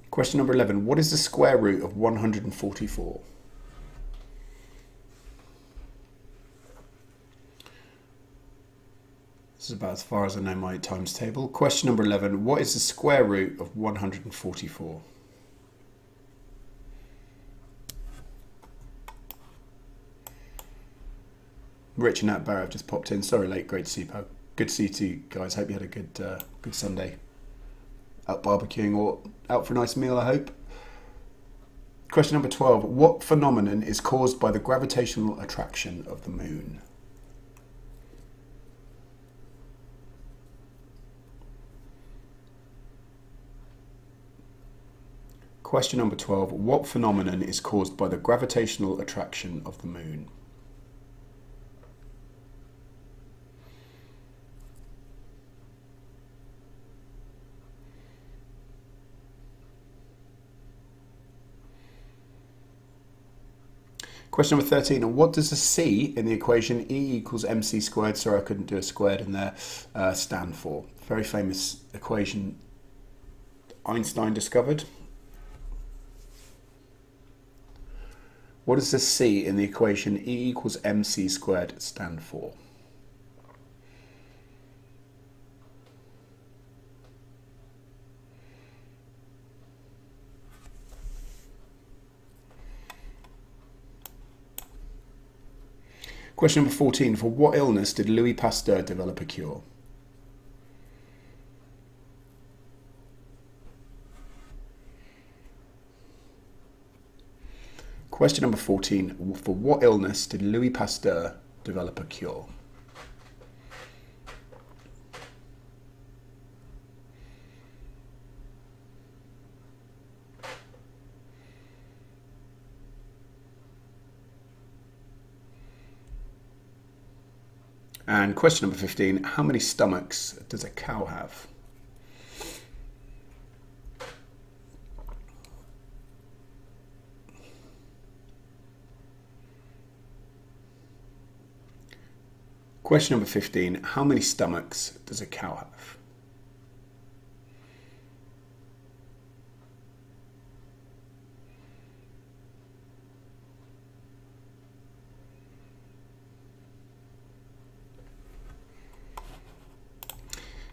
Question number 11. What is the square root of 144? This is about as far as I know my times table. Question number 11. What is the square root of 144? Rich and Nat Barrow have just popped in. Sorry, late. Great to see you. Good to see you too, guys. Hope you had a good Sunday. Out barbecuing or out for a nice meal, I hope. Question number 12. What phenomenon is caused by the gravitational attraction of the moon? Question number 12. What phenomenon is caused by the gravitational attraction of the moon? Question number 13, and what does the C in the equation E equals mc squared, sorry I couldn't do a squared in there, stand for? Very famous equation Einstein discovered. What does the C in the equation E equals mc squared stand for? Question number 14. For what illness did Louis Pasteur develop a cure? Question number 14. For what illness did Louis Pasteur develop a cure? And question number 15, how many stomachs does a cow have? Question number 15. How many stomachs does a cow have?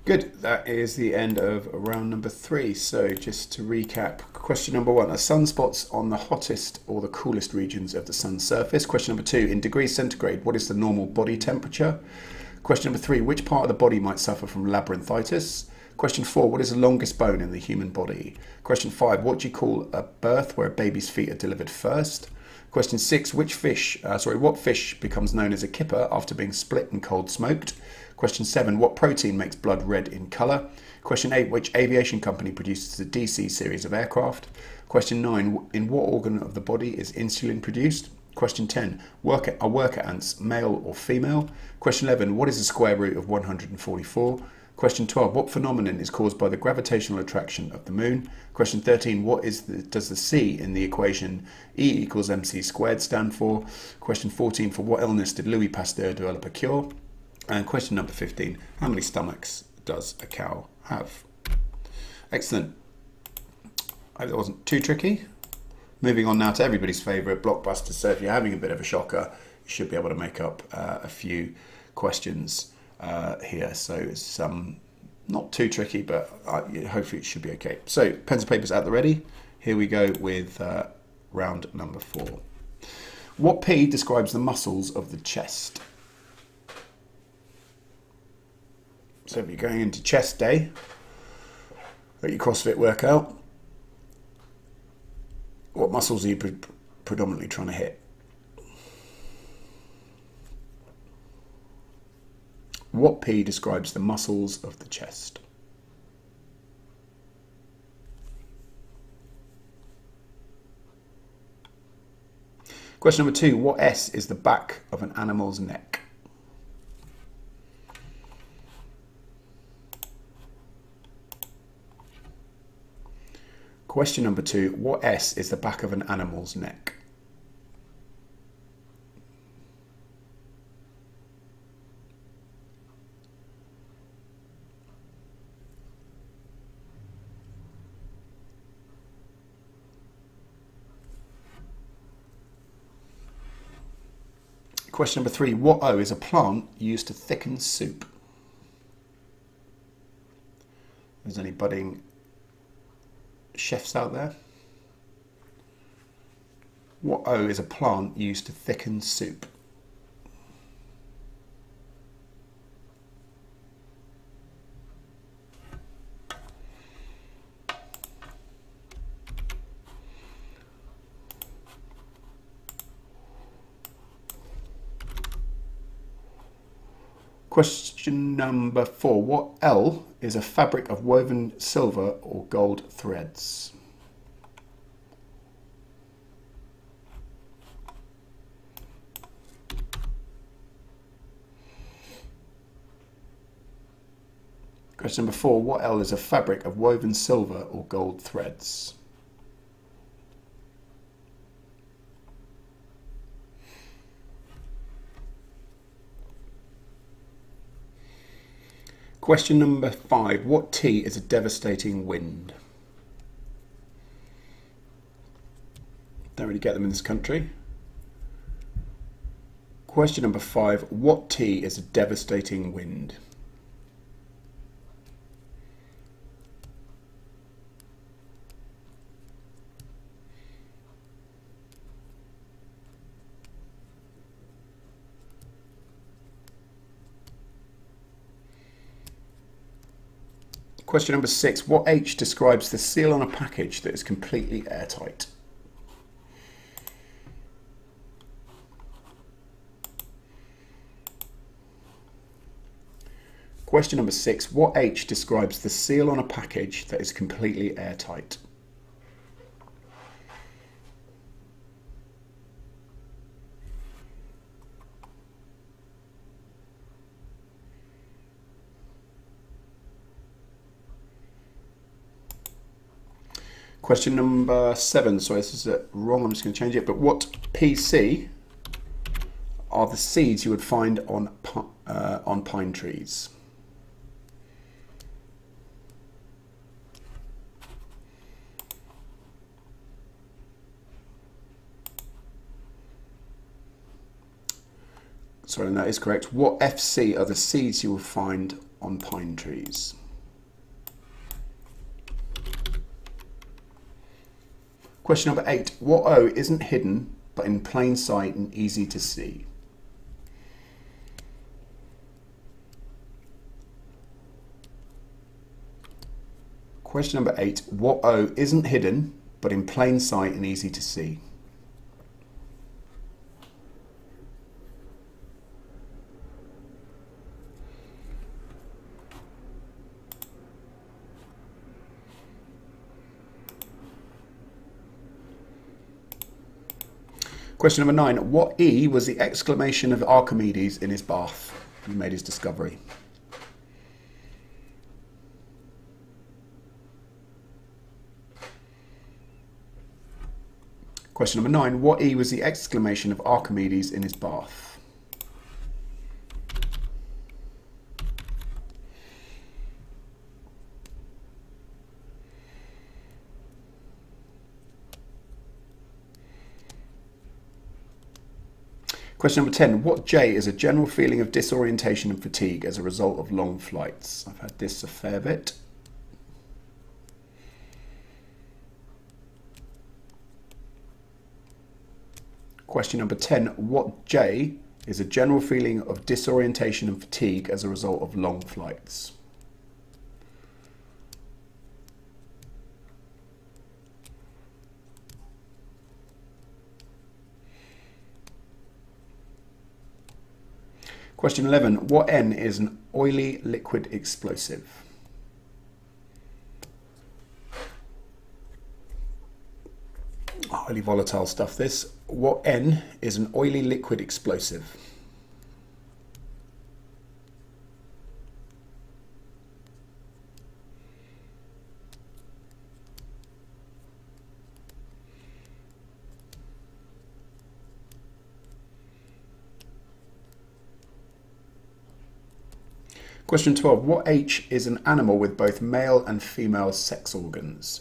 Good, that is the end of round number 3. So just to recap, question number 1, are sunspots on the hottest or the coolest regions of the sun's surface? Question number 2, in degrees centigrade, what is the normal body temperature? Question number 3, which part of the body might suffer from labyrinthitis? Question 4, what is the longest bone in the human body? Question 5, what do you call a birth where a baby's feet are delivered first? Question 6, what fish becomes known as a kipper after being split and cold smoked? Question 7, what protein makes blood red in colour? Question 8, which aviation company produces the DC series of aircraft? Question 9, in what organ of the body is insulin produced? Question 10, are worker ants male or female? Question 11, what is the square root of 144? Question 12, what phenomenon is caused by the gravitational attraction of the moon? Question 13, does the C in the equation E = mc squared stand for? Question 14, for what illness did Louis Pasteur develop a cure? And question number 15, how many stomachs does a cow have? Excellent. I hope that wasn't too tricky. Moving on now to everybody's favourite, blockbuster. So if you're having a bit of a shocker, you should be able to make up a few questions here. So it's not too tricky, but hopefully it should be okay. So pens and papers at the ready. Here we go with round number 4. What P describes the muscles of the chest? So if you're going into chest day at your CrossFit workout, what muscles are you predominantly trying to hit? What P describes the muscles of the chest? Question number 2, what S is the back of an animal's neck? Question number 2, what S is the back of an animal's neck? Question number 3, what O is a plant used to thicken soup? Is any budding chefs out there? What O is a plant used to thicken soup? Question number 4. What L is a fabric of woven silver or gold threads? Question number 4. What L is a fabric of woven silver or gold threads? Question number 5. What T is a devastating wind? Don't really get them in this country. Question number 5. What T is a devastating wind? Question number 6. What H describes the seal on a package that is completely airtight? Question number 6. What H describes the seal on a package that is completely airtight? Question number 7, sorry, this is wrong, I'm just going to change it, but what PC are the seeds you would find on on pine trees? Sorry, that is correct. What FC are the seeds you will find on pine trees? Question number 8. What O isn't hidden but in plain sight and easy to see? Question number 8. What O isn't hidden but in plain sight and easy to see? Question number 9. What E was the exclamation of Archimedes in his bath when he made his discovery? Question number 9. What E was the exclamation of Archimedes in his bath? Question number 10. What J is a general feeling of disorientation and fatigue as a result of long flights? I've had this a fair bit. Question number 10. What J is a general feeling of disorientation and fatigue as a result of long flights? Question 11. What N is an oily liquid explosive? Highly volatile stuff this. What N is an oily liquid explosive? Question 12. What H is an animal with both male and female sex organs?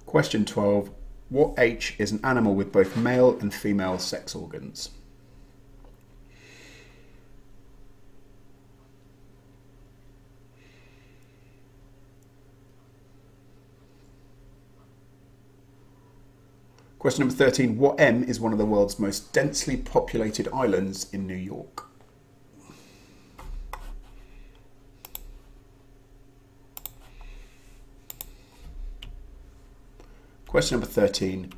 Question 12. What H is an animal with both male and female sex organs? Question number 13. What M is one of the world's most densely populated islands in New York? Question number 13.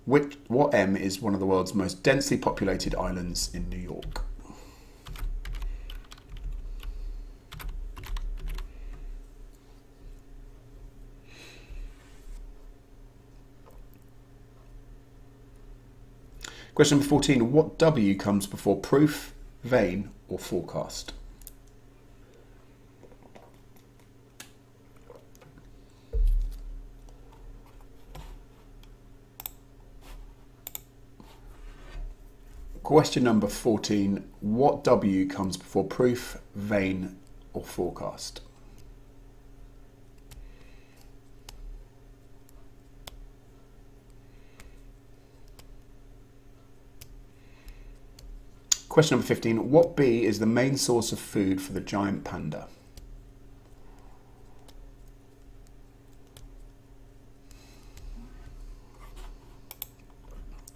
What M is one of the world's most densely populated islands in New York? Question number 14. What W comes before proof, vein, or forecast? Question number 14. What W comes before proof, vein, or forecast? Question number 15. What B is the main source of food for the giant panda?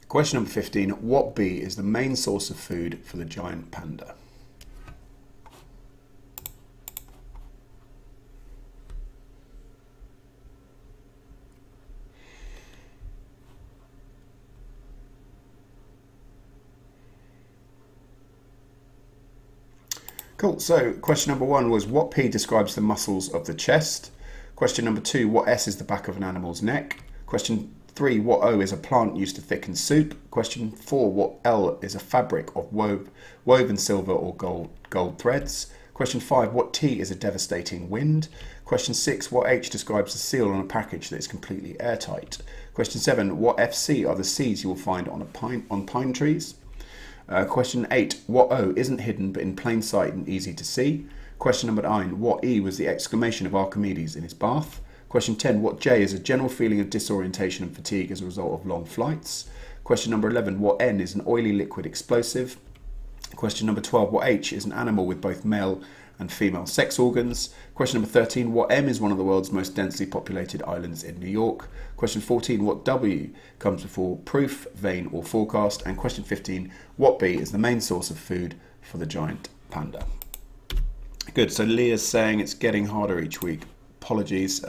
Question number 15. What B is the main source of food for the giant panda? Cool. So question number 1 was what P describes the muscles of the chest? Question number 2, what S is the back of an animal's neck? Question 3, what O is a plant used to thicken soup? Question 4, what L is a fabric of woven silver or gold threads? Question 5, what T is a devastating wind? Question 6, what H describes a seal on a package that is completely airtight? Question 7, what FC are the seeds you will find on pine trees? Question 8, what O isn't hidden but in plain sight and easy to see? Question number 9, what E was the exclamation of Archimedes in his bath? Question 10, what J is a general feeling of disorientation and fatigue as a result of long flights? Question number 11, what N is an oily liquid explosive? Question number 12, what H is an animal with both male and female sex organs? Question number 13, what M is one of the world's most densely populated islands in New York? Question 14, what W comes before proof, vein or forecast? And question 15, what B is the main source of food for the giant panda? Good, so Leah's saying it's getting harder each week. Apologies,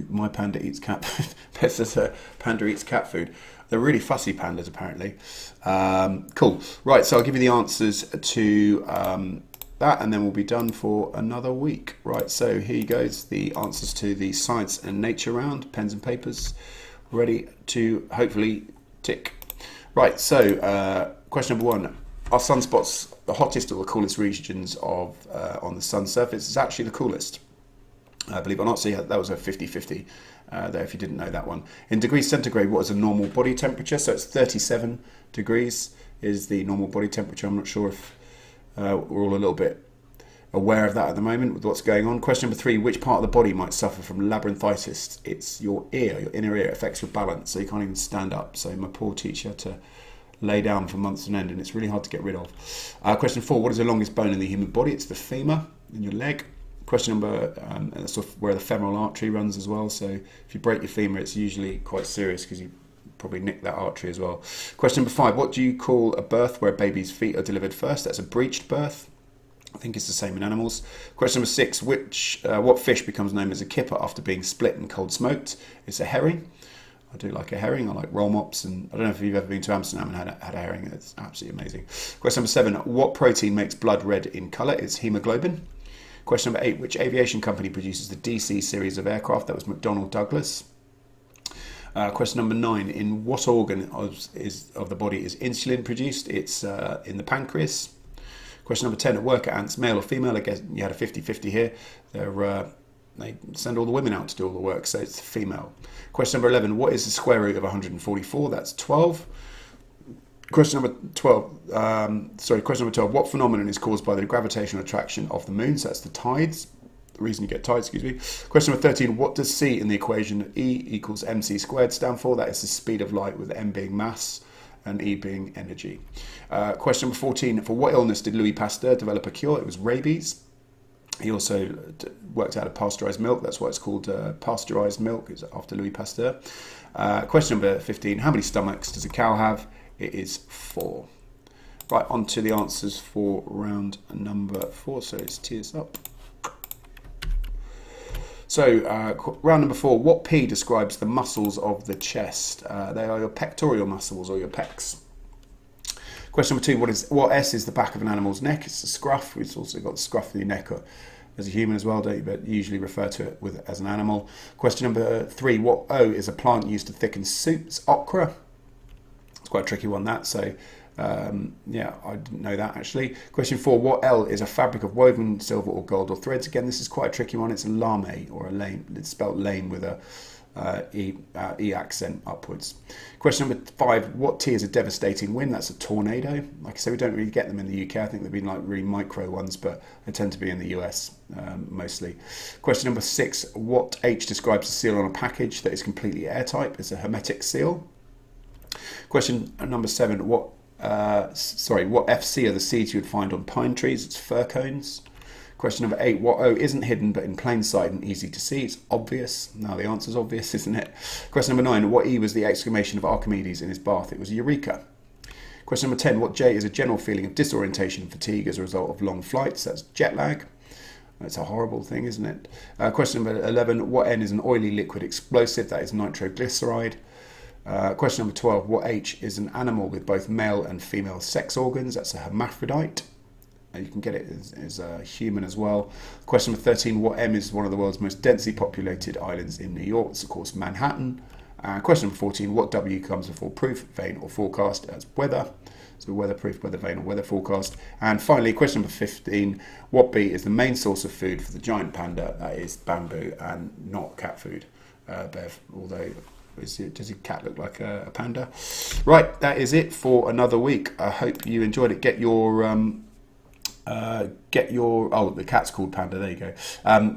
my panda eats cat food. Beth says her panda eats cat food. They're really fussy pandas, apparently. Cool. Right, so I'll give you the answers to that, and then we'll be done for another week. Right, so here goes the answers to the science and nature round. Pens and papers ready to hopefully tick. Right, so question number 1. Are sunspots the hottest or the coolest regions of on the sun's surface? It's actually the coolest. Believe it or not, so yeah, that was a 50-50 there if you didn't know that one. In degrees centigrade, what is a normal body temperature? So it's 37 degrees is the normal body temperature. I'm not sure if we're all a little bit aware of that at the moment with what's going on. Question number 3, which part of the body might suffer from labyrinthitis? It's your ear, your inner ear. It affects your balance, so you can't even stand up. So my poor teacher had to lay down for months on end, and it's really hard to get rid of. Question 4, what is the longest bone in the human body? It's the femur in your leg. Question number, that's where the femoral artery runs as well. So if you break your femur, it's usually quite serious because you probably nick that artery as well. Question number 5, what do you call a birth where a baby's feet are delivered first? That's a breeched birth. I think it's the same in animals. Question number 6, what fish becomes known as a kipper after being split and cold smoked? It's a herring. I do like a herring. I like roll mops, and I don't know if you've ever been to Amsterdam and had a herring. It's absolutely amazing. Question number 7, what protein makes blood red in colour? It's hemoglobin. Question number 8, which aviation company produces the DC series of aircraft? That was McDonnell Douglas. Question number 9, in what organ of the body is insulin produced? It's in the pancreas. Question number 10, worker ants, male or female? I guess you had a 50-50 here. They send all the women out to do all the work, so it's female. Question number 11, what is the square root of 144? That's 12. Question number 12, what phenomenon is caused by the gravitational attraction of the moon? So that's the tides, the reason you get tides, excuse me. Question number 13, what does C in the equation E equals mc squared stand for? That is the speed of light, with m being mass and E being energy. Question number 14, for what illness did Louis Pasteur develop a cure? It was rabies. He also worked out of pasteurised milk. That's why it's called pasteurised milk. It's after Louis Pasteur. Question number 15, how many stomachs does a cow have? It is 4. Right, on to the answers for round number 4. So let's tee this up. So round number 4, what P describes the muscles of the chest? They are your pectoral muscles, or your pecs. Question number 2, what S is the back of an animal's neck? It's the scruff. We've also got the scruff of your neck as a human as well, don't you? But usually refer to it as an animal. Question number 3, what O is a plant used to thicken soup? It's okra. It's quite a tricky one, that. So yeah, I didn't know that actually. Question 4, what L is a fabric of woven silver or gold or threads? Again, this is quite a tricky one. It's a lame, or a lame. It's spelled lame with a E accent upwards. Question number 5, what T is a devastating wind? That's a tornado. Like I say, we don't really get them in the UK. I think they've been like really micro ones, but they tend to be in the US mostly. Question number 6, what H describes a seal on a package that is completely airtight? It's a hermetic seal. Question number 7, what FC are the seeds you would find on pine trees? It's fir cones. Question number 8, what O isn't hidden but in plain sight and easy to see? It's obvious. Now the answer's obvious, isn't it? Question number 9, what E was the exclamation of Archimedes in his bath? It was Eureka. Question number 10, what J is a general feeling of disorientation and fatigue as a result of long flights? That's jet lag. That's a horrible thing, isn't it? Question number 11, what N is an oily liquid explosive? That is nitroglyceride. Question number 12, what H is an animal with both male and female sex organs? That's a hermaphrodite. You can get it as a human as well. Question number 13, what M is one of the world's most densely populated islands in New York? It's of course Manhattan. Question number 14, what W comes before proof, vein or forecast? As weather. So weatherproof, weather vane, or weather forecast. And finally, question number 15. What bee is the main source of food for the giant panda? That is bamboo and not cat food, Bev, although... does your cat look like a panda? Right, that is it for another week. I hope you enjoyed it. Get your the cat's called Panda. There you go.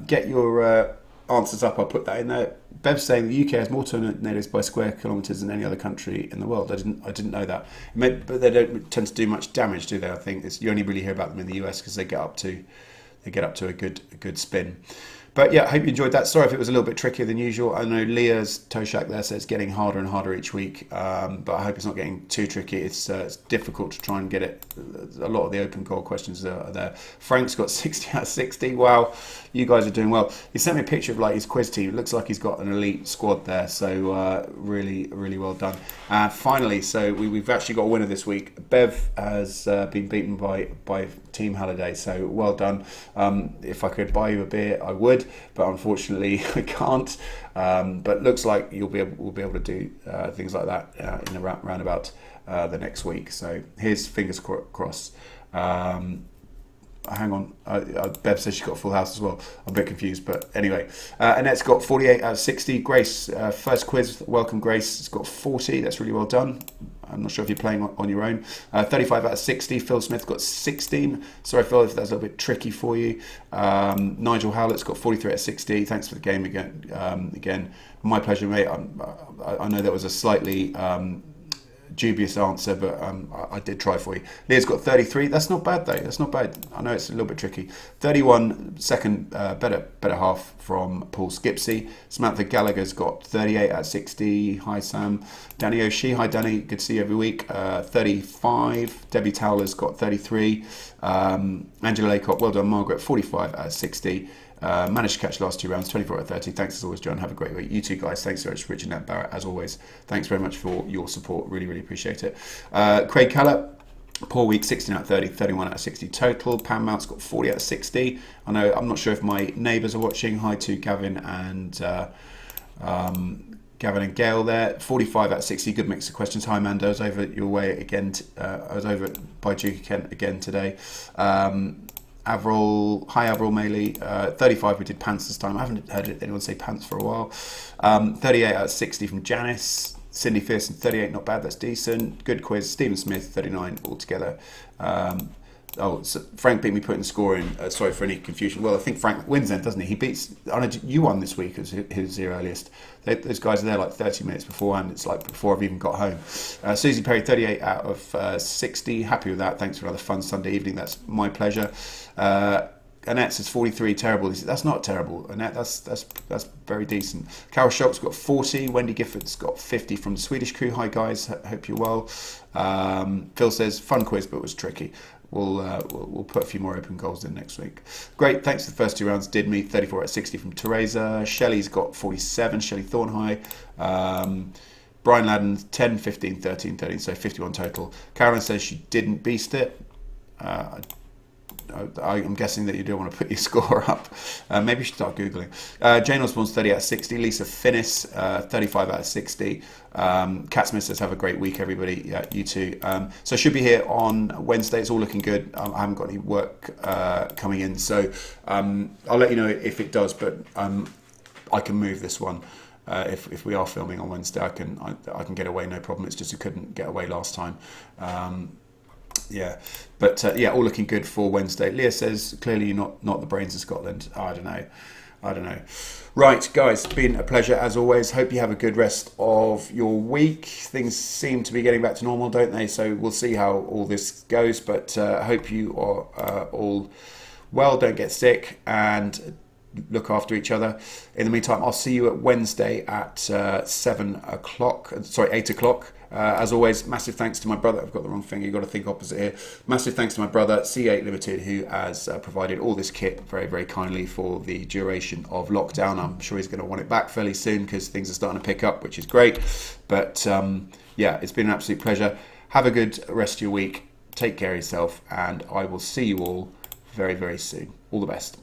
Get your answers up. I'll put that in there. Bev's saying the UK has more tornadoes by square kilometres than any other country in the world. I didn't know that. But they don't tend to do much damage, do they? I think you only really hear about them in the US because they get up to a good spin. But yeah, I hope you enjoyed that. Sorry if it was a little bit trickier than usual. I know Leah's toe shack there says it's getting harder and harder each week, but I hope it's not getting too tricky. It's difficult to try and get it. A lot of the open goal questions are there. Frank's got 60 out of 60. Wow, you guys are doing well. He sent me a picture of like his quiz team. It looks like he's got an elite squad there. So really, really well done. Finally, so we've actually got a winner this week. Bev has been beaten by Team Halliday. So well done. If I could buy you a beer, I would. But unfortunately, I can't. But looks like we'll be able to do things like that in the roundabout the next week. So here's fingers crossed. Hang on, Bev says she's got a full house as well. I'm a bit confused, but anyway. Annette's got 48 out of 60. Grace, first quiz, welcome Grace. It's got 40, that's really well done. I'm not sure if you're playing on your own. 35 out of 60. Phil Smith got 16. Sorry, Phil, if that's a little bit tricky for you. Nigel Howlett's got 43 out of 60. Thanks for the game again. My pleasure, mate. I know that was a slightly dubious answer, but I did try for you. Leah's got 33. That's not bad, though. That's not bad. I know it's a little bit tricky. 31, second better half from Paul Skipsey. Samantha Gallagher's got 38 out of 60. Hi, Sam. Danny O'Shea. Hi, Danny. Good to see you every week. 35. Debbie Towler's got 33. Angela Laycock. Well done, Margaret. 45 out of 60. Managed to catch the last two rounds, 24 out of 30. Thanks as always, John. Have a great week. You too, guys. Thanks so much, Richard and Barrett, as always. Thanks very much for your support. Really, really appreciate it. Craig Caller, poor week, 16 out of 30, 31 out of 60 total. Pam Mount's got 40 out of 60. I know, I'm not sure if my neighbours are watching. Hi to Gavin and Gail there. 45 out of 60. Good mix of questions. Hi, Amanda. I was over your way again. I was over by Duke Kent again today. Avril, hi Avril Maley, 35 we did pants this time. I haven't heard anyone say pants for a while. 38 out of 60 from Janice. Cindy Pearson, 38, not bad, that's decent. Good quiz. Stephen Smith, 39 altogether. So Frank beat me putting the score in. Sorry for any confusion. Well, I think Frank wins then, doesn't he? He beats. I know you won this week as his earliest. Those guys are there like 30 minutes beforehand. It's like before I've even got home. Susie Perry, 38 out of 60. Happy with that. Thanks for another fun Sunday evening. That's my pleasure. Annette says 43, terrible. That's not terrible, Annette. That's very decent. Carol Schultz got 40. Wendy Gifford's got 50 from the Swedish crew. Hi guys, hope you're well. Phil says fun quiz, but was tricky. We'll put a few more open goals in next week. Great, thanks for the first two rounds. Did me 34 out of 60 from Teresa. Shelley's got 47. Shelley Thornhigh. Brian Ladden 10, 15, 13, 13. So 51 total. Carolyn says she didn't beast it. I'm guessing that you do want to put your score up. Maybe you should start Googling. Jane Osborne's 30 out of 60. Lisa Finnis, 35 out of 60. Cat Smith says, have a great week, everybody. Yeah, you too. So should be here on Wednesday. It's all looking good. I haven't got any work coming in. So I'll let you know if it does, but I can move this one. If we are filming on Wednesday, I can get away, no problem. It's just I couldn't get away last time. Yeah, but all looking good for Wednesday. Leah says clearly you're not the brains of Scotland. I don't know. Right, guys, been a pleasure as always. Hope you have a good rest of your week. Things seem to be getting back to normal, don't they? So we'll see how all this goes. But hope you are all well. Don't get sick and look after each other. In the meantime, I'll see you at Wednesday at 8 o'clock. As always, massive thanks to my brother. I've got the wrong finger. You've got to think opposite here. Massive thanks to my brother, C8 Limited, who has provided all this kit very, very kindly for the duration of lockdown. I'm sure he's going to want it back fairly soon because things are starting to pick up, which is great. But it's been an absolute pleasure. Have a good rest of your week. Take care of yourself, and I will see you all very, very soon. All the best.